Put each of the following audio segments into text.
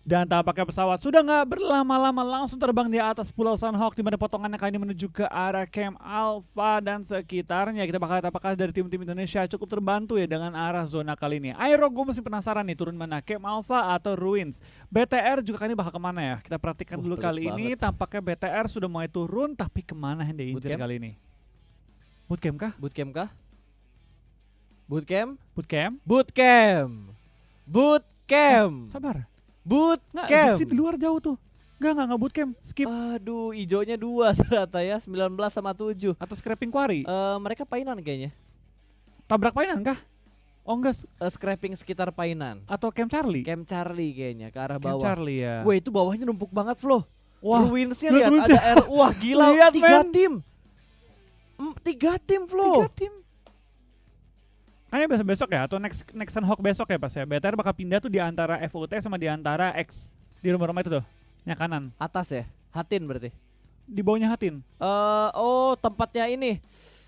Dan tampaknya pesawat sudah nggak berlama-lama langsung terbang di atas Pulau Sanhok, di mana potongannya kali ini menuju ke arah Camp Alpha dan sekitarnya. Kita bakal lihat apakah dari tim-tim Indonesia cukup terbantu ya dengan arah zona kali ini. Aero, gue masih penasaran nih turun mana, Camp Alpha atau Ruins. BTR juga kali ini bakal kemana ya? Kita perhatikan dulu pelit kali ini. Tampaknya BTR sudah mulai turun, tapi kemana yang diincar kali ini? Bootcamp kah? Bootcamp kah? Bootcamp? Bootcamp? Bootcamp. Bootcamp. Sabar. Bootcamp. Nggak, sih di luar jauh tuh. Nggak bootcamp. Skip. Aduh, hijaunya 2 ternyata ya, 19 sama 7. Atau scrapping quarry. Mereka Painan kayaknya. Tabrak Painan kah? Oh enggak. Scrapping sekitar Painan. Atau Camp Charlie? Camp Charlie kayaknya, ke arah Camp bawah. Charlie ya. Wah, itu bawahnya numpuk banget, Flo. Wah, Ruinsnya lihat Ruinsnya. ada wah gila, Lihat, 3 men. tim. 3 tim, Flo. 3 tim. Kayaknya besok ya, atau next Sunhawk besok ya pas ya. BTR bakal pindah tuh di antara FOT sama di antara X. Di rumah-rumah itu tuh, yang kanan. Atas ya, Hatin berarti. Di bawahnya Hatin. Oh, tempatnya ini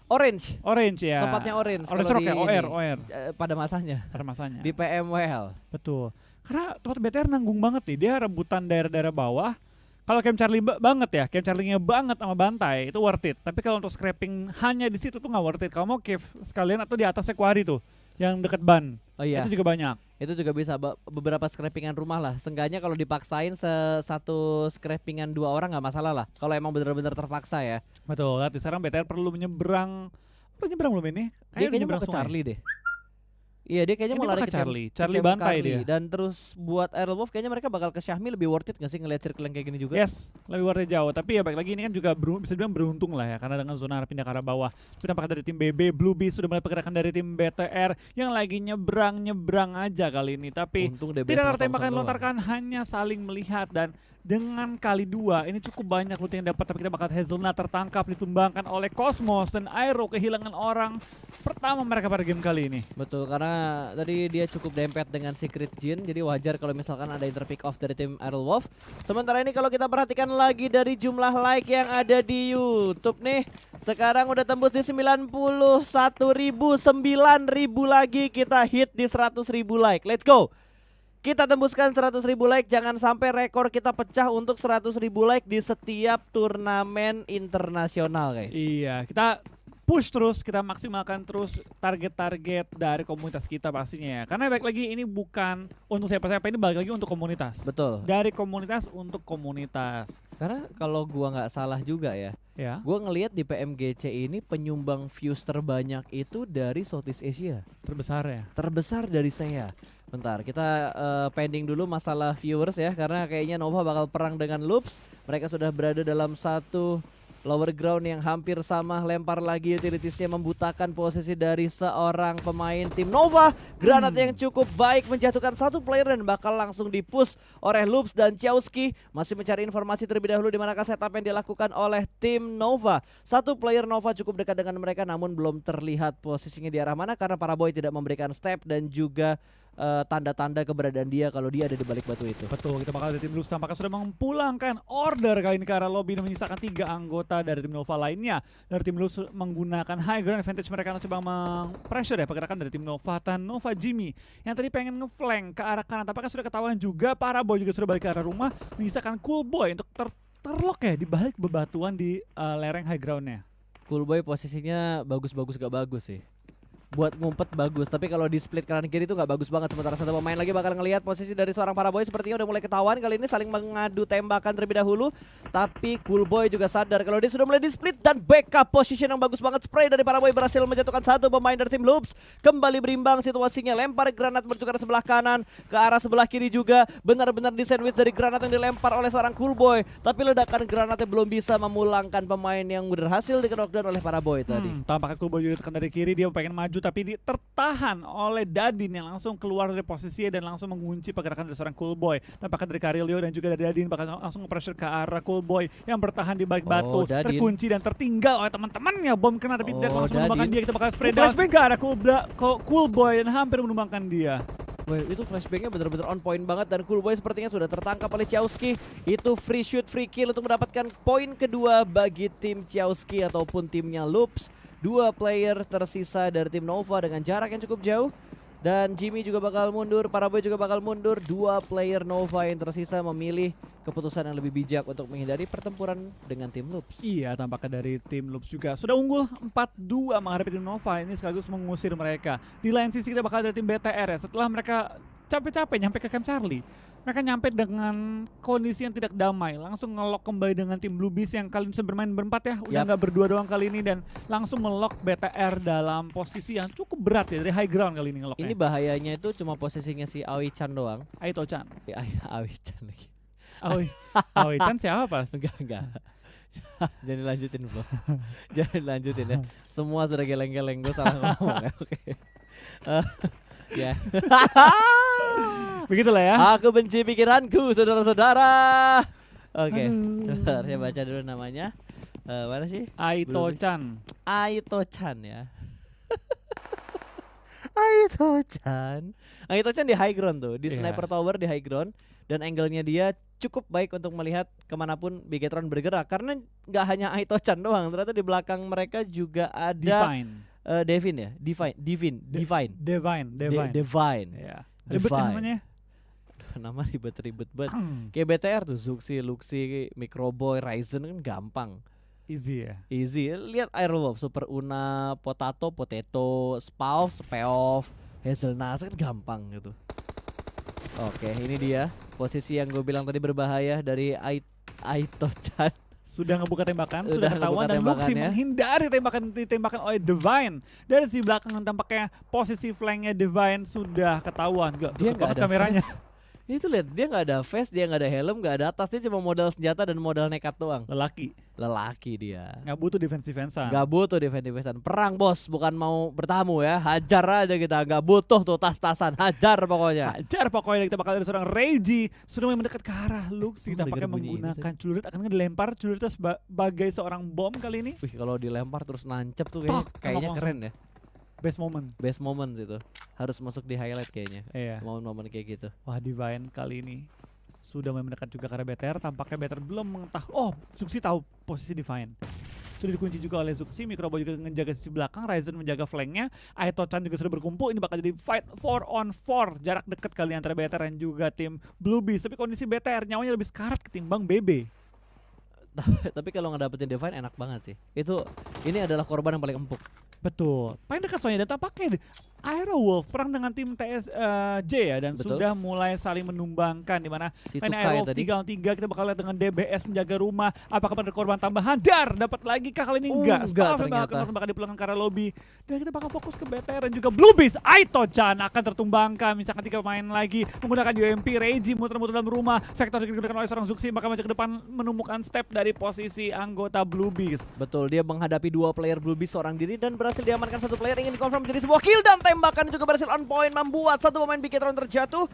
Orange. Orange ya. Tempatnya Orange. Orange kalau Rock ya, di OR, ini, OR. pada masanya. Pada masanya. Di PMWL. Betul. Karena tempat BTR nanggung banget nih, dia rebutan daerah-daerah bawah. Kalau Camp Charlie banget ya, Camp Charlie-nya banget sama Bantai, itu worth it. Tapi kalau untuk scrapping hanya di situ tuh nggak worth it. Kalau mau cave sekalian atau di atasnya quarry tuh, yang deket ban. Oh iya. Itu juga banyak. Itu juga bisa beberapa scrappingan rumah lah. Seenggaknya kalau dipaksain satu scrappingan 2 orang nggak masalah lah. Kalau emang benar-benar terpaksa ya. Betul. Lihat sekarang BTR perlu menyeberang. Udah nyeberang belum ini? Dia kayaknya mau nyeberang ke sungai. Charlie deh. Iya, dia kayaknya Ini mau lari ke ke Charlie. Camp- Charlie ke Camp Bantai Carly. dia. Dan terus buat Airwolf kayaknya mereka bakal ke Syahmi, lebih worth it gak sih ngeliat circle yang kayak gini juga? Yes, lebih worth it jauh. Tapi ya baik lagi ini kan juga bisa dibilang beruntung lah ya, karena dengan zona arah pindah ke arah bawah. Tapi tampaknya dari tim BB, Blue Beast sudah mulai pergerakan dari tim BTR yang lagi nyebrang aja kali ini. Tapi Untung DBS tidak ada sama tembakan Thompson lontarkan, hanya saling melihat. Dan dengan kali 2 ini cukup banyak loot yang dapat. Tapi kita bakal Hazelnut tertangkap, ditumbangkan oleh Cosmos, dan Aero kehilangan orang pertama mereka pada game kali ini. Betul, karena tadi dia cukup dempet dengan Secret Jin, jadi wajar kalau misalkan ada interpick off dari tim Airwolf. Sementara ini kalau kita perhatikan lagi dari jumlah like yang ada di YouTube nih, sekarang udah tembus di 91.000, 9.000 lagi kita hit di 100.000 like. Let's go. Kita tembuskan 100.000 like, jangan sampai rekor kita pecah untuk 100.000 like di setiap turnamen internasional, guys. Iya, kita push terus, kita maksimalkan terus target-target dari komunitas kita pastinya ya. Karena balik lagi ini bukan untuk siapa-siapa, ini balik lagi untuk komunitas. Betul. Dari komunitas untuk komunitas. Karena kalau gua nggak salah juga ya, Ya, gua ngelihat di PMGC ini penyumbang views terbanyak itu dari Southeast Asia. terbesar ya. Terbesar dari saya. Bentar, kita pending dulu masalah viewers ya, karena kayaknya Nova bakal perang dengan Loops. Mereka sudah berada dalam satu lower ground yang hampir sama. Lempar lagi utilitiesnya, membutakan posisi dari seorang pemain tim Nova. Granat yang cukup baik menjatuhkan satu player dan bakal langsung dipush oleh Loops dan Chowski. Masih mencari informasi terlebih dahulu di manakah setup yang dilakukan oleh tim Nova. Satu player Nova cukup dekat dengan mereka, namun belum terlihat posisinya di arah mana karena para boy tidak memberikan step dan juga tanda-tanda keberadaan dia kalau dia ada di balik batu itu. Betul, kita bakal dari tim Blues tampaknya sudah memulangkan order kali ini ke arah lobby dan menyisakan 3 anggota dari tim Nova lainnya. Dari tim Blues menggunakan high ground advantage mereka untuk coba meng-pressure ya pergerakan dari tim Nova dan Nova Jimmy yang tadi pengen nge-flank ke arah kanan. Tampaknya sudah ketahuan juga, para boy juga sudah balik ke arah rumah, menyisakan Cool Boy untuk terlock ya di balik bebatuan di lereng high groundnya. Cool Boy posisinya bagus-bagus gak bagus sih. Buat ngumpet bagus, tapi kalau di split kanan kiri itu nggak bagus banget. Sementara satu pemain lagi bakal ngelihat posisi dari seorang para boy, sepertinya udah mulai ketahuan. Kali ini saling mengadu tembakan terlebih dahulu, tapi Cool Boy juga sadar kalau dia sudah mulai di split dan backup position yang bagus banget. Spray dari para boy berhasil menjatuhkan satu pemain dari tim Loops. Kembali berimbang situasinya, lempar granat bertukar sebelah kanan ke arah sebelah kiri juga. Benar-benar di sandwich dari granat yang dilempar oleh seorang Cool Boy, tapi ledakan granatnya belum bisa memulangkan pemain yang berhasil di-knockdown oleh para boy tadi. Tampaknya Cool Boy juga tekan dari kiri, dia pengen maju tapi tertahan oleh Dadin yang langsung keluar dari posisinya dan langsung mengunci pergerakan dari seorang Cool Boy. Tampaknya dari Karilio dan juga dari Dadin bakal langsung nge-pressure ke arah Cool Boy yang bertahan di balik batu, Dadin terkunci dan tertinggal oleh teman-temannya. Bom kena tapi tidak langsung Dadin menumbangkan dia. Kita bakal spray down ke arah Cool Boy dan hampir menumbangkan dia. Wah, itu flashbacknya benar-benar on point banget dan Cool Boy sepertinya sudah tertangkap oleh Chowski. Itu free shoot, free kill untuk mendapatkan poin kedua bagi tim Chowski ataupun timnya Loops. 2 player tersisa dari tim Nova dengan jarak yang cukup jauh. Dan Jimmy juga bakal mundur, Paraboy juga bakal mundur. 2 player Nova yang tersisa memilih keputusan yang lebih bijak untuk menghindari pertempuran dengan tim Loops. Iya, tampaknya dari tim Loops juga sudah unggul 4-2 menghadapi tim Nova. Ini sekaligus mengusir mereka. Di lain sisi kita bakal dari tim BTR ya. Setelah mereka capek-capek nyampe ke Camp Charlie, mereka nyampe dengan kondisi yang tidak damai. Langsung nge-lock kembali dengan tim Blue Beast yang kali ini bisa bermain berempat ya. Udah nggak berdua doang kali ini dan langsung melock BTR dalam posisi yang cukup berat ya. Dari high ground kali ini nge-locknya. Ini bahayanya itu cuma posisinya si Aoi-chan doang. Aito-chan. Aoi-chan lagi. Aoi-chan siapa pas? Enggak. Jangan dilanjutin bro. Jangan dilanjutin ya. Semua sudah geleng-geleng, gue salah ngomong ya. Oke. Ya. Begitulah ya. Aku benci pikiranku, saudara-saudara. Oke, saya baca dulu namanya. Mana sih? Aito-chan. Aito-chan ya. Aito-chan di high ground tuh, di sniper tower di high ground. Dan angle-nya dia cukup baik untuk melihat kemanapun Bigetron bergerak. Karena nggak hanya Aito-chan doang, ternyata di belakang mereka juga ada Devin ya? Divine. Ya. Ribet kan namanya? Nama ribet-ribet banget. Kayak BTR tuh, Zuxi, Luxi, Microboy, Ryzen kan gampang. Easy ya? Easy. Lihat Airwolf, Super Una, Potato, Spaoff, Hazelnut kan gampang gitu. Oke, ini dia posisi yang gue bilang tadi berbahaya dari Aito-chan. Sudah ngebuka tembakan, sudah ketahuan dan Luxi menghindari tembakan oleh Divine. Dari si belakang tampaknya posisi flanknya Divine sudah ketahuan. Dia nggak ada kameranya. Itu lihat, dia nggak ada vest, dia nggak ada helm, nggak ada atas, dia cuma modal senjata dan modal nekat doang. Lelaki dia. Nggak butuh defensive-defensan. Nggak butuh defensive-defensan. Perang bos, bukan mau bertamu ya. Hajar aja kita, nggak butuh tuh tas-tasan. Hajar pokoknya. Kita bakal ada seorang Reiji sudah mulai mendekat ke arah Lux. Kita pakai menggunakan celurit, akan dilempar celuritnya sebagai seorang bom kali ini. Wih, kalau dilempar terus nancep tuh kayaknya keren ya. Best moment itu harus masuk di highlight kayaknya. Iya. Momen-momen kayak gitu. Wah, Divine kali ini sudah mendekat juga ke arah BTR. Tampaknya BTR belum mengetahui. Oh, Zuxi tahu posisi Divine. Sudah dikunci juga oleh Zuxi. Microboy juga menjaga sisi belakang. Ryzen menjaga flanknya. Aito-chan juga sudah berkumpul. Ini bakal jadi fight 4-on-4. Jarak dekat kali antara BTR dan juga tim Blue Beast. Tapi kondisi BTR nyawanya lebih sekarat ketimbang BB. Tapi kalau ngedapetin Divine enak banget sih. Ini adalah korban yang paling empuk. Betul, paling dekat soalnya dan tampaknya Aerowolf perang dengan tim TSJ ya dan sudah mulai saling menumbangkan di mana Aerowolf 3-3 kita bakal lihat dengan DBS menjaga rumah. Apakah ada korban tambahan? Dapat lagi kah kali ini? Enggak ternyata. Bakal dipulangkan ke arah lobby dan kita bakal fokus ke BTR dan juga Blue Beast. Aito-chan akan tertumbangkan misalkan 3 pemain lagi menggunakan UMP. Reiji muter-muter dalam rumah. Vector digunakan oleh seorang Zuxi maka maju ke depan menemukan step dari posisi anggota Blue Beast. Betul, dia menghadapi 2 player Blue Beast seorang diri dan berhasil diamankan 1 player ingin dikonfirm menjadi sebuah kill dan tembakan juga berhasil on point membuat 1 pemain Bigetron terjatuh.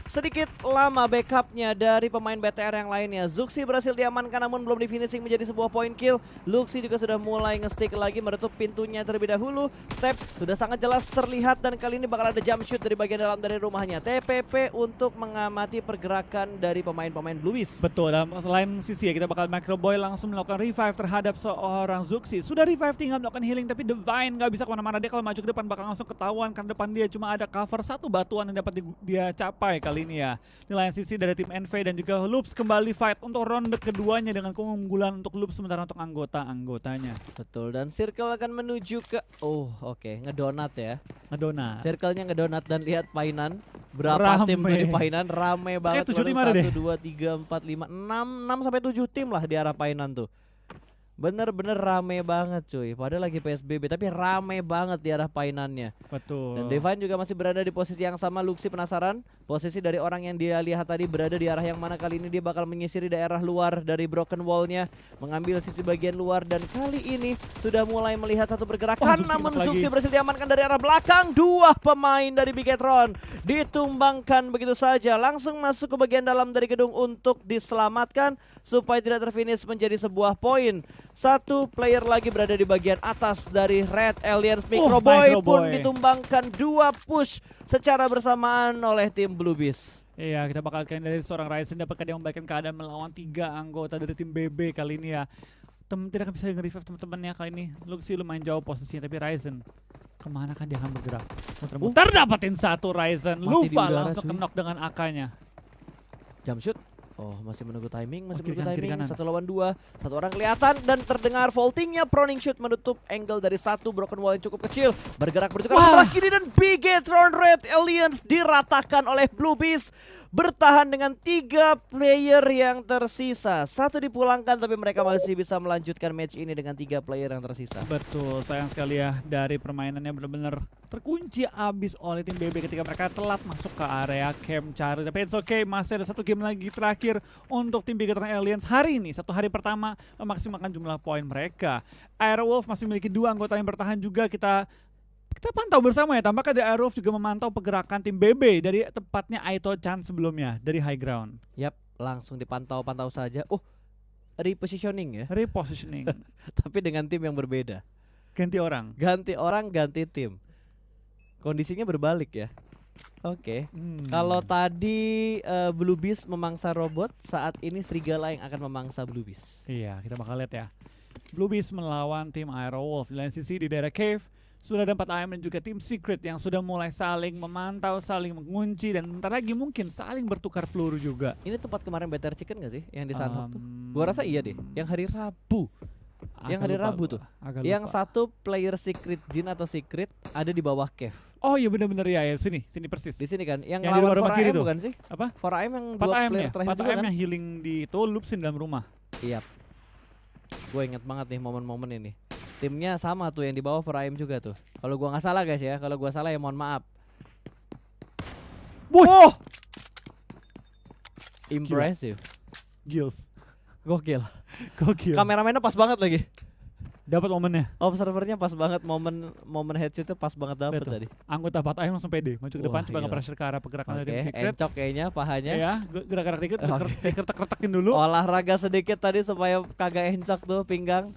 Sedikit lama backupnya dari pemain BTR yang lainnya. Zuxi berhasil diamankan namun belum di finishing menjadi sebuah point kill. Luxi juga sudah mulai nge-stick lagi menutup pintunya terlebih dahulu. Step sudah sangat jelas terlihat dan kali ini bakal ada jump shoot dari bagian dalam dari rumahnya. TPP untuk mengamati pergerakan dari pemain-pemain Blue Beast. Betul, dan selain sisi ya kita bakal Microboy langsung melakukan revive terhadap seorang Zuxi. Sudah revive tinggal melakukan healing tapi Divine nggak bisa kemana-mana. Dia kalau maju ke depan bakal langsung ketahuan karena depan dia cuma ada cover 1 batuan yang dapat dia capai kali ini ya. Di lain sisi dari tim NV dan juga Loops kembali fight untuk ronde keduanya dengan keunggulan untuk Loops sementara untuk anggotanya. Betul, dan circle akan menuju ke ngedonat ya. Ngedonat. Circle-nya ngedonat dan lihat Painan. Berapa tim di Painan rame banget. 1, 2, 3, 4, 5, 6 sampai 7 tim lah di arah Painan tuh. Bener-bener rame banget cuy. Padahal lagi PSBB tapi rame banget di arah Painannya. Betul. Dan Divine juga masih berada di posisi yang sama. Luxi penasaran posisi dari orang yang dia lihat tadi berada di arah yang mana. Kali ini dia bakal menyisiri daerah luar dari broken wall-nya, mengambil sisi bagian luar dan kali ini sudah mulai melihat satu pergerakan. Namun Zuxi berhasil diamankan dari arah belakang. 2 pemain dari Bigetron ditumbangkan begitu saja. Langsung masuk ke bagian dalam dari gedung untuk diselamatkan supaya tidak terfinish menjadi sebuah poin. 1 player lagi berada di bagian atas dari Red Aliens. Microboy pun ditumbangkan 2 push secara bersamaan oleh tim Blue Beast. Iya, kita bakal dari seorang Ryzen dapatkah dia membaikkan keadaan melawan 3 anggota dari tim BB kali ini ya. Tidak akan bisa nge-revive teman-temannya kali ini. Luxi lumayan jauh posisinya tapi Ryzen Kemana kan dia akan bergerak? Muter-muter dapatin satu Ryzen. Mati di Lufa udara, langsung cuy. knock dengan AK-nya. Jump shoot. Oh, masih menunggu timing, masih kiri menunggu kanan, kiri timing. kanan. 1 lawan 2, satu orang kelihatan dan terdengar vaultingnya. Proning shoot menutup angle dari satu broken wall yang cukup kecil. Bergerak bertukar Wah. sebelah kiri dan Bigetron Red Aliens diratakan oleh Blue Beast. Bertahan dengan 3 player yang tersisa. Satu dipulangkan tapi mereka masih bisa melanjutkan match ini dengan 3 player yang tersisa. Betul, sayang sekali ya dari permainannya benar-benar terkunci abis oleh tim BB ketika mereka telat masuk ke area camp cari. Tapi it's okay, masih ada satu game lagi terakhir untuk tim Bigetron Aliens hari ini. Satu hari pertama memaksimalkan jumlah poin mereka. Airwolf masih memiliki 2 anggota yang bertahan juga. Kita pantau bersama ya, tampaknya The Airwolf juga memantau pergerakan tim BB dari tepatnya Aito-chan sebelumnya dari high ground. Yap, langsung dipantau-pantau saja. Oh, repositioning ya. Repositioning, Tapi dengan tim yang berbeda. ganti orang. Ganti orang, ganti tim. Kondisinya berbalik ya. Oke. Kalau tadi Blue Beast memangsa robot, saat ini Serigala yang akan memangsa Blue Beast. Iya, kita bakal lihat ya. Blue Beast melawan tim Airwolf. Di lain sisi di daerah cave sudah ada 4 AM dan juga tim Secret yang sudah mulai saling memantau, saling mengunci, dan bentar lagi mungkin saling bertukar peluru juga. Ini tempat kemarin Better Chicken gak sih yang di Sunhawk tuh? Gua rasa iya deh. Yang hari Rabu. Yang hari Rabu tuh. Yang satu player Secret Jin atau Secret ada di bawah cave. Oh iya benar-benar ya, sini persis. Di sini kan. Yang Yang di lawan rumah 4 kiri AM tuh. bukan sih? Apa? 4 AM yang 4 dua AM player ya, terakhir 4 juga AM kan? yang healing di itu loopsin dalam rumah. Iya. Gue inget banget nih momen-momen ini. Timnya sama tuh yang di bawah 4 AM juga tuh. Kalau gua nggak salah guys ya, kalau gua salah ya mohon maaf. Wuh! Impressive. Gils. Gokil. Gokil. Kameramennya pas banget lagi. Dapat momennya. Observernya pas banget, momen headshotnya pas banget dapet Betul. tadi. Anggota 4 AM langsung pede, maju ke depan Wah, coba gila. nge-pressure ke arah pergerakan dari Oke, tim Secret. encok kayaknya pahanya. Ya, gerak-gerak dikit, Oke. dikeretak-keretakin dulu. Olahraga sedikit tadi supaya kagak encok tuh pinggang.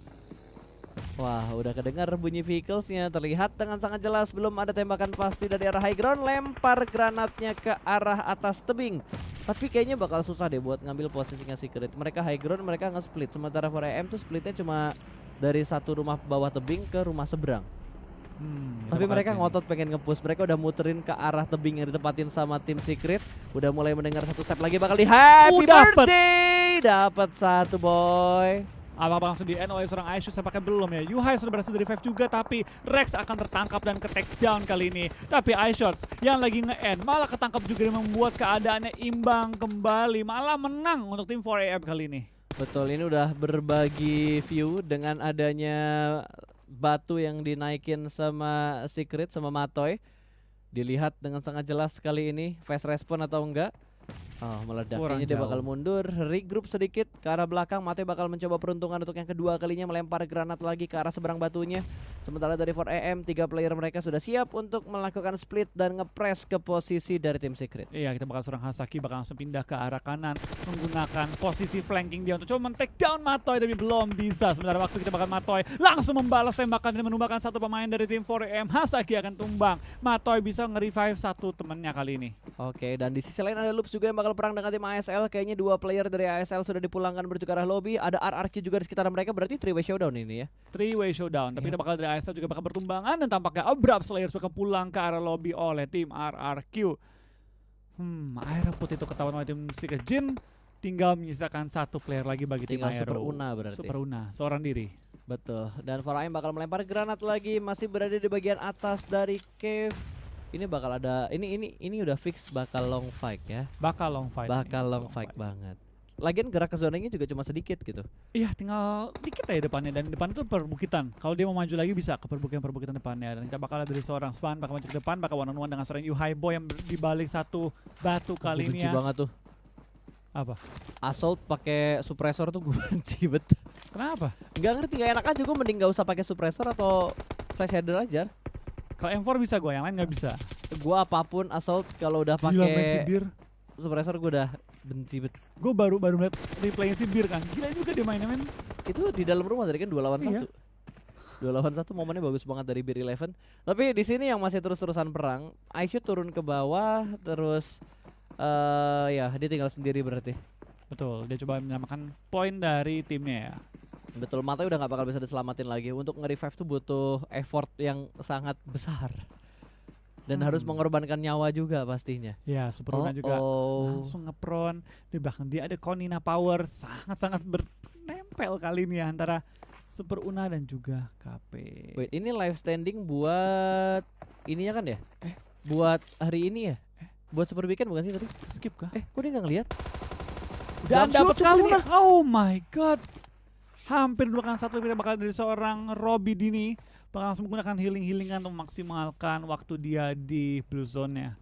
Wah, udah kedengar bunyi vehiclesnya, terlihat dengan sangat jelas. Belum ada tembakan pasti dari arah high ground. Lempar granatnya ke arah atas tebing. Tapi kayaknya bakal susah deh buat ngambil posisinya Secret. Mereka high ground, mereka nge-split. Sementara 4AM tuh splitnya cuma dari satu rumah bawah tebing ke rumah seberang. Kita Tapi bakal mereka lihat nih. ngotot pengen nge-push. Mereka udah muterin ke arah tebing yang ditempatin sama tim Secret. Udah mulai mendengar satu step lagi bakal di happy dapet. birthday. Dapat satu boy. Abang langsung di end oleh seorang Aishus, apakah belum ya? Yuhai sudah berhasil di revive juga, tapi Rex akan tertangkap dan ke take down kali ini. Tapi Aishus yang lagi nge-end malah ketangkap juga dan membuat keadaannya imbang kembali. Malah menang untuk tim 4AM kali ini. Betul, ini udah berbagi view dengan adanya batu yang dinaikin sama Secret sama Matoy. Dilihat dengan sangat jelas kali ini fast respon atau enggak. Oh, meledak. Kurang Kayaknya dia jauh. bakal mundur, regroup sedikit ke arah belakang. Matoy bakal mencoba peruntungan untuk yang kedua kalinya, melempar granat lagi ke arah seberang batunya. Sementara dari 4AM, 3 player mereka sudah siap untuk melakukan split dan ngepres ke posisi dari tim Secret. Iya, kita bakal serang Hasaki, bakal langsung pindah ke arah kanan menggunakan posisi flanking dia untuk coba men-take down Matoy, tapi belum bisa. Sementara waktu kita bakal Matoy langsung membalas tembakan dan menumbangkan satu pemain dari tim 4AM. Hasaki akan tumbang. Matoy bisa nge-revive satu temennya kali ini. Oke, dan di sisi lain ada Loops juga yang bakal perang dengan tim ASL. Kayaknya 2 player dari ASL sudah dipulangkan menuju ke arah lobby. Ada RRQ juga di sekitar mereka, berarti 3-way showdown ini ya. 3-way showdown, tapi Iya. kita bakal dari ASL juga bakal bertumbangan dan tampaknya Abrupt Slayers bakal pulang ke arah lobby oleh tim RRQ. Aero Putih itu ketahuan oleh tim Secret Jin. Tinggal menyisakan satu player lagi bagi tim Tinggal Aero. Super Una berarti. Super Una, seorang diri. Betul. Dan 4AM bakal melempar granat lagi, masih berada di bagian atas dari cave. Ini bakal ada ini udah fix bakal long fight ya. Bakal long fight. Bakal ini, long fight banget. Lagian gerak ke zonanya juga cuma sedikit gitu. Iya, tinggal dikit aja depannya, dan depan itu perbukitan. Kalau dia mau maju lagi bisa ke perbukitan depannya, dan kita bakal ada dari seorang Span bakal maju ke depan, bakal one on one dengan seorang Yuhai Boy yang di balik satu batu kali Gue ini benci ya. banget tuh. Apa? Assault pakai suppressor tuh gue benci betul. Kenapa? Nggak ngerti, nggak enak aja. Gue mending nggak usah pakai suppressor atau flash header aja. Kalau M4 bisa gue, yang lain nggak bisa. Gue apapun assault kalau udah Gila, main si pakai Bir. suppressor gue udah benci bet. Gue baru liat replaynya si Bir kan. Gila juga dia mainnya, men. Itu di dalam rumah tadi kan 2 lawan 1. Iya. 2 lawan 1 momennya bagus banget dari Beer 11. Tapi di sini yang masih terus-terusan perang, Aishu turun ke bawah terus ya dia tinggal sendiri berarti. Betul, dia coba menyamakan poin dari timnya ya. Betul, Matoy udah nggak bakal bisa diselamatin lagi. Untuk nge-revive tuh butuh effort yang sangat besar. Dan harus mengorbankan nyawa juga pastinya. Ya, Super Una juga langsung ngepron. Di belakang dia ada Konina Power, sangat-sangat bernempel kali ini ya antara Super Una dan juga KP. Wait, ini live standing buat ininya kan ya? Buat hari ini ya? Buat Super Weekend bukan sih tadi? Skip kah? Kok dia nggak ngeliat? Dan Jump dapat shoot kali Super ini. Una. Oh my god. Hampir 2-1 kita bakal dari seorang Robby Dini. Bakal langsung menggunakan healing-healingan untuk memaksimalkan waktu dia di blue zone-nya.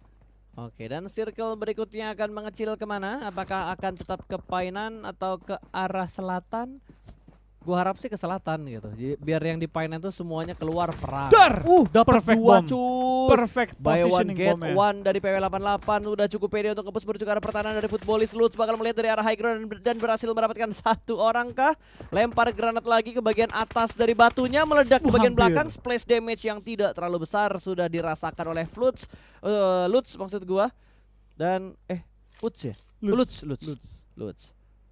Oke, dan circle berikutnya akan mengecil kemana? Apakah akan tetap ke Painan atau ke arah selatan? Gua harap sih ke selatan gitu. Jadi biar yang di Painan tuh semuanya keluar perang. Dar! Dapat Perfect dua bomb. cuy. Perfect Buy one positioning get bomb-nya. one dari PW88 udah cukup pede untuk ngebus menuju ke arah pertahanan dari Footballist. Lutz bakal melihat dari arah high ground dan berhasil mendapatkan satu orang kah? Lempar granat lagi ke bagian atas dari batunya, meledak ke bagian Hampir. belakang. Splash damage yang tidak terlalu besar sudah dirasakan oleh Lutz maksud gua. Dan Lutz ya? Lutz.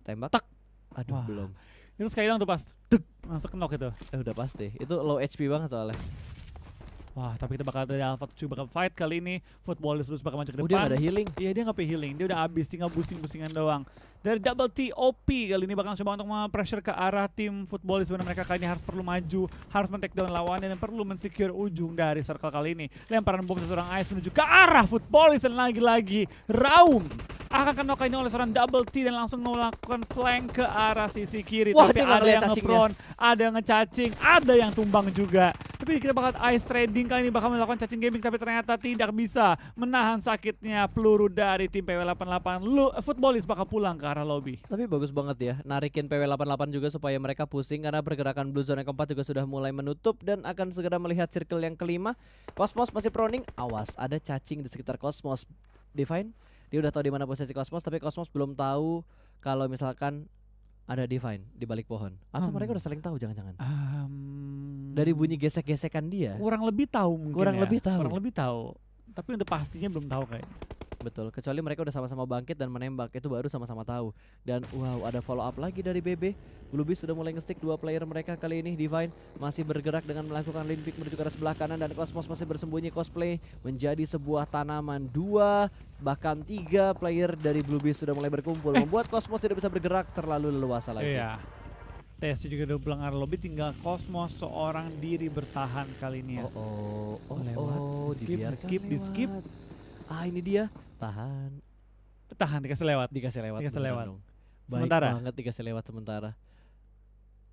Tembak. Tak. Aduh, Wah. belum. Itu sekali doang tuh pas. Tuk, langsung knock itu. Udah pasti. Itu low HP banget soalnya. Wah, tapi kita bakal dari Alpha 7 bakal fight kali ini. Footballers terus bakal maju ke Dia depan. gak ada healing. Iya, dia nggak pakai healing. Dia udah habis, tinggal busing-busingan doang. Dari Double TOP kali ini bakal coba untuk pressure ke arah tim Footballers. Sebenarnya mereka kali ini harus perlu maju, harus men-take down lawannya dan perlu men-secure ujung dari circle kali ini. Lemparan bom seorang Ice menuju ke arah Footballers dan lagi-lagi Raum akan kena ini oleh seorang Double T dan langsung melakukan flank ke arah sisi kiri. Wah, Tapi dia nggak ada ngeliat yang cacingnya. ngepron, ada yang ngecacing, ada yang tumbang juga. Tapi kita bakal Ice Trading kali ini bakal melakukan cacing gaming tapi ternyata tidak bisa menahan sakitnya peluru dari tim PW88. Footballers bakal pulang ke arah lobby. Tapi bagus banget ya, narikin PW88 juga supaya mereka pusing karena pergerakan Blue Zone yang keempat juga sudah mulai menutup dan akan segera melihat circle yang kelima. Cosmos masih proning, awas ada cacing di sekitar Cosmos. Divine, dia udah tahu di mana posisi Cosmos, tapi Cosmos belum tahu kalau misalkan ada Divine di balik pohon. Atau mereka udah saling tahu jangan-jangan. Dari bunyi gesek-gesekan dia. Kurang lebih tahu mungkin Kurang ya. lebih tahu. Kurang lebih tahu. Tapi udah pastinya belum tahu kayaknya. Betul, kecuali mereka udah sama-sama bangkit dan menembak, itu baru sama-sama tahu. Dan wow, ada follow up lagi dari BB. Bluebees sudah mulai nge-stick dua player mereka kali ini. Divine masih bergerak dengan melakukan lane pick menuju ke arah sebelah kanan dan Cosmos masih bersembunyi cosplay menjadi sebuah tanaman. 2 bahkan 3 player dari Bluebees sudah mulai berkumpul membuat Cosmos tidak bisa bergerak terlalu leluasa lagi. Iya. TSC juga udah pulang arah lobby, tinggal Cosmos seorang diri bertahan kali ini ya. Lewat. di skip. Ini dia. Tahan. Tahan, dikasih lewat. Dikasih lewat. Dikasih beneran lewat. dong. Baik Sementara? banget dikasih lewat sementara.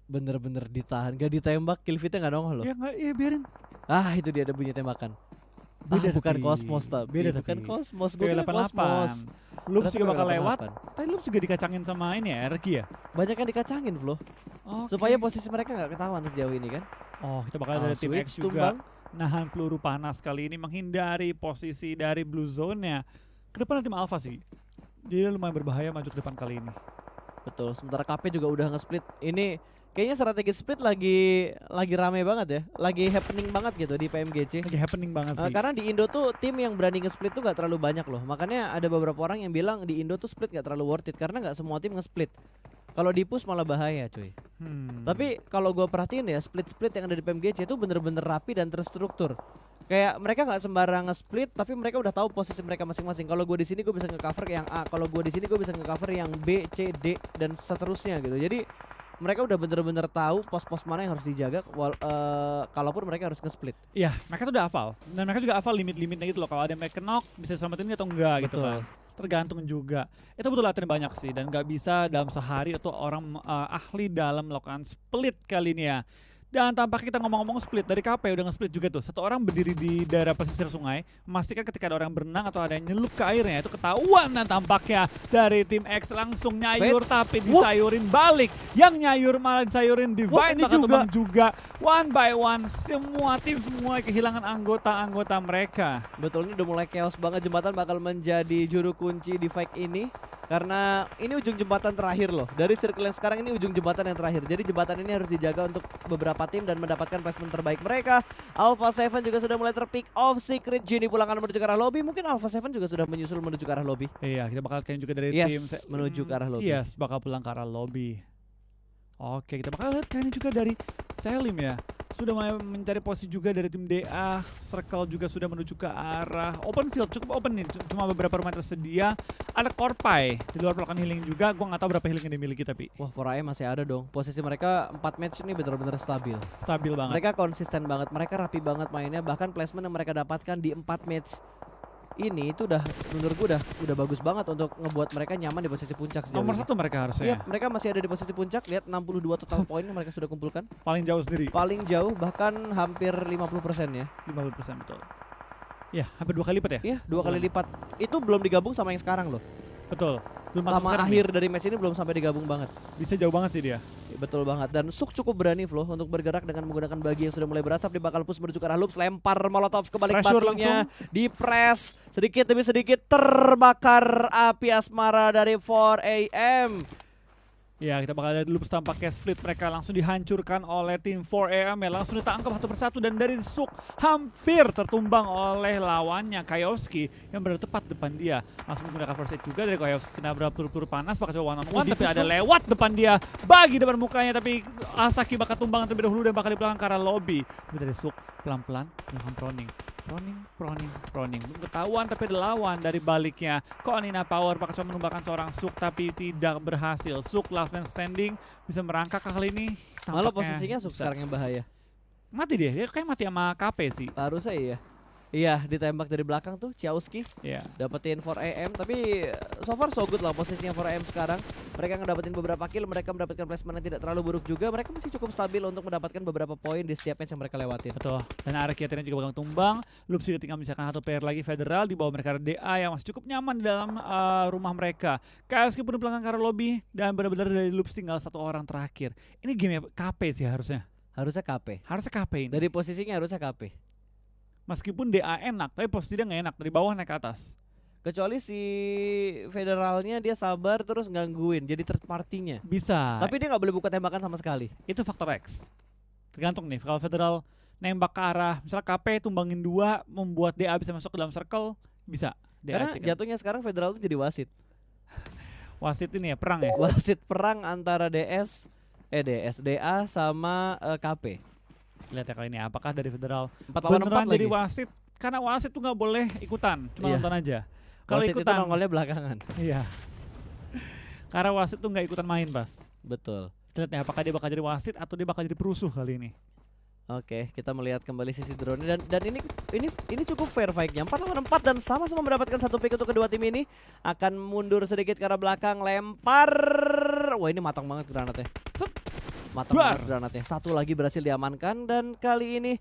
Bener-bener ditahan, gak ditembak, kill fitnya gak nongol loh. Ya enggak, iya biarin. Itu dia ada bunyi tembakan. Beda Bukan tapi. Cosmos tapi. Beda Bukan tapi. Cosmos, gue kira PW88. Cosmos. Loops Ternyata juga bakal PW88. lewat. Tadi Loops juga dikacangin sama ini ya, Erki ya? Banyak yang dikacangin, Flo. Supaya posisi mereka gak ketahuan sejauh ini kan. Oh, kita bakal dari tim Switch X juga nahan peluru panas kali ini, menghindari posisi dari blue zone-nya. Ke depan ada tim Alpha sih. Jadi lumayan berbahaya maju ke depan kali ini. Betul, sementara KP juga udah nge-split. Ini kayaknya strategi split lagi rame banget ya. Lagi happening banget gitu di PMGC. Lagi happening banget sih. Karena di Indo tuh tim yang berani nge-split tuh gak terlalu banyak loh. Makanya ada beberapa orang yang bilang di Indo tuh split gak terlalu worth it karena gak semua tim nge-split. Kalau di push malah bahaya cuy. Tapi kalau gue perhatiin ya split-split yang ada di PMGC itu bener-bener rapi dan terstruktur. Kayak mereka nggak sembarang nge-split tapi mereka udah tahu posisi mereka masing-masing. Kalau gue di sini gue bisa nge-cover yang A, kalau gue di sini gue bisa nge-cover yang B, C, D dan seterusnya gitu. Jadi mereka udah bener-bener tahu pos-pos mana yang harus dijaga kalaupun mereka harus nge-split. Iya, mereka tuh udah hafal. Dan mereka juga hafal limit-limitnya gitu loh. Kalau ada yang knock bisa diselamatin atau enggak gitu Betul. kan. Tergantung juga. Itu betul latihan banyak sih dan nggak bisa dalam sehari atau orang ahli dalam melakukan split kali ini ya. Dan tampaknya kita ngomong-ngomong split, dari KP udah nge-split juga tuh. Satu orang berdiri di daerah pesisir sungai, memastikan ketika ada orang berenang atau ada yang nyelup ke airnya, itu ketahuan dan tampaknya dari tim X langsung nyayur tapi disayurin balik. Yang nyayur malah disayurin Divine, bakal tumbang juga. One by one, semua tim semua kehilangan anggota-anggota mereka. Betul, ini udah mulai chaos banget. Jembatan bakal menjadi juru kunci di fight ini. Karena ini ujung jembatan terakhir loh. Dari circle yang sekarang ini ujung jembatan yang terakhir. Jadi jembatan ini harus dijaga untuk beberapa tim dan mendapatkan placement terbaik mereka. Alpha 7 juga sudah mulai terpick off. Secret Genie pulangkan menuju ke arah lobby. Mungkin Alpha 7 juga sudah menyusul menuju ke arah lobby. Iya, kita bakal kayaknya juga dari tim Menuju ke arah lobby. Yes, bakal pulang ke arah lobby. Oke, kita bakal lihat kayaknya juga dari Selim ya. Sudah mulai mencari posisi juga dari tim DA. Circle juga sudah menuju ke arah open field, cukup open nih. Cuma beberapa rumah tersedia. Ada Korpai di luar melakukan healing juga. Gua nggak tahu berapa healing yang dimiliki tapi Wah, Forai masih ada dong. Posisi mereka 4 match ini benar-benar stabil. stabil banget. Mereka konsisten banget, mereka rapi banget mainnya. Bahkan placement yang mereka dapatkan di 4 match ini itu udah menurut gue udah bagus banget untuk ngebuat mereka nyaman di posisi puncak sejauh Nomor ini. 1 mereka harusnya. Iya, mereka masih ada di posisi puncak. Lihat 62 total poin yang mereka sudah kumpulkan. Paling jauh sendiri. Paling jauh bahkan hampir 50% ya. 50% betul. Ya, hampir 2 kali lipat ya? Iya, 2 kali lipat. Itu belum digabung sama yang sekarang loh. Betul. Belum masuk Sama seri akhir dari match ini belum sampai digabung banget. nih. Bisa jauh banget sih dia. Ya, betul banget. Dan Suk cukup berani Flo untuk bergerak dengan menggunakan bagi yang sudah mulai berasap. Dia bakal push menuju ke arah Loops, lempar molotov ke balik Pressure batunya, di press sedikit demi sedikit terbakar api asmara dari 4AM. Ya, kita bakal lihat dulu tampaknya split mereka langsung dihancurkan oleh tim 4AM ya. Langsung ditangkap satu persatu dan dari Suk hampir tertumbang oleh lawannya Kaioski yang berada tepat depan dia. Langsung menggunakan first aid juga dari Kaioski, kena beberapa peluru panas, bakal coba one on one, tapi ada lewat depan dia, bagi depan mukanya, tapi Asaki bakal tumbang terlebih dahulu dan bakal di belakang ke arah lobby. Tapi dari Suk pelan-pelan melakukan proning. Belum ketahuan tapi ada lawan dari baliknya. Konina Power bakal coba menumbangkan seorang Suk tapi tidak berhasil. Suk last man standing bisa merangkak kali ini. Malah Tampaknya posisinya Suk bisa. sekarang yang bahaya. Mati dia kayak mati sama KP sih. Harusnya iya. Iya, ditembak dari belakang tuh Chiaoski. Iya. Dapetin 4AM tapi so far so good lah posisinya 4AM sekarang. Mereka ngedapetin beberapa kill, mereka mendapatkan placement yang tidak terlalu buruk juga. Mereka masih cukup stabil untuk mendapatkan beberapa poin di setiap match yang mereka lewatin. Betul. Dan area Kiatirnya juga bakal tumbang. Lupsi tinggal misalkan satu player lagi Federal di bawah mereka ada DA yang masih cukup nyaman di dalam rumah mereka. KSK pun di belakang ke arah lobby dan benar-benar dari Lupsi tinggal satu orang terakhir. Ini game KP sih harusnya. Harusnya KP. Harusnya KP ini. Dari posisinya harusnya KP. Meskipun DA enak, tapi posisi dia nggak enak. Dari bawah naik ke atas. Kecuali si Federalnya dia sabar terus gangguin jadi third partinya. Bisa. Tapi dia nggak boleh buka tembakan sama sekali. Itu faktor X. Tergantung nih, kalau Federal nembak ke arah, misalnya KP tumbangin 2, membuat DA bisa masuk ke dalam circle, bisa. DA Karena check. jatuhnya sekarang Federal tuh jadi wasit. Wasit ini ya, perang ya? Wasit perang antara DA sama KP. Lihat ya kali ini, apakah dari Federal 4 lawan 4 beneran jadi lagi. wasit? Karena wasit tuh nggak boleh ikutan, cuma Iya. nonton aja. Kalau Wasit itu ikutan, nongolnya belakangan. iya. Karena wasit tuh nggak ikutan main, Bas. Betul. Lihat nih, apakah dia bakal jadi wasit atau dia bakal jadi perusuh kali ini? Oke, kita melihat kembali sisi drone dan ini cukup fair fight-nya. 4 lawan 4 dan sama-sama mendapatkan satu pick untuk kedua tim ini. Akan mundur sedikit ke arah belakang, lempar. Wah, ini matang banget granatnya. Set. Matang Duar. banget granatnya. Satu lagi berhasil diamankan dan kali ini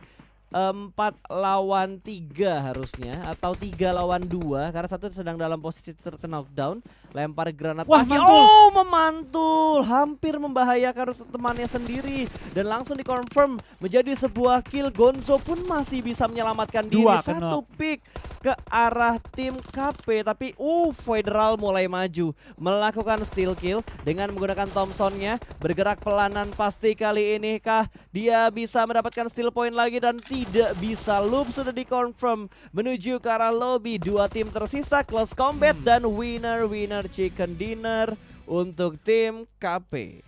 4 lawan 3 harusnya atau 3 lawan 2 karena satu sedang dalam posisi terkena knockdown. Lempar granat Wah, lagi. mantul. Oh, memantul. Hampir membahayakan temannya sendiri dan langsung dikonfirm menjadi sebuah kill. Gonzo pun masih bisa menyelamatkan diri. Dua Satu pick ke arah tim KP tapi Federal mulai maju melakukan steal kill dengan menggunakan Thompsonnya, bergerak pelanan. Pasti kali ini kah dia bisa mendapatkan steal point lagi dan tidak bisa. Loop sudah dikonfirm menuju ke arah lobby. 2 tim tersisa, close combat dan winner chicken dinner untuk tim KP.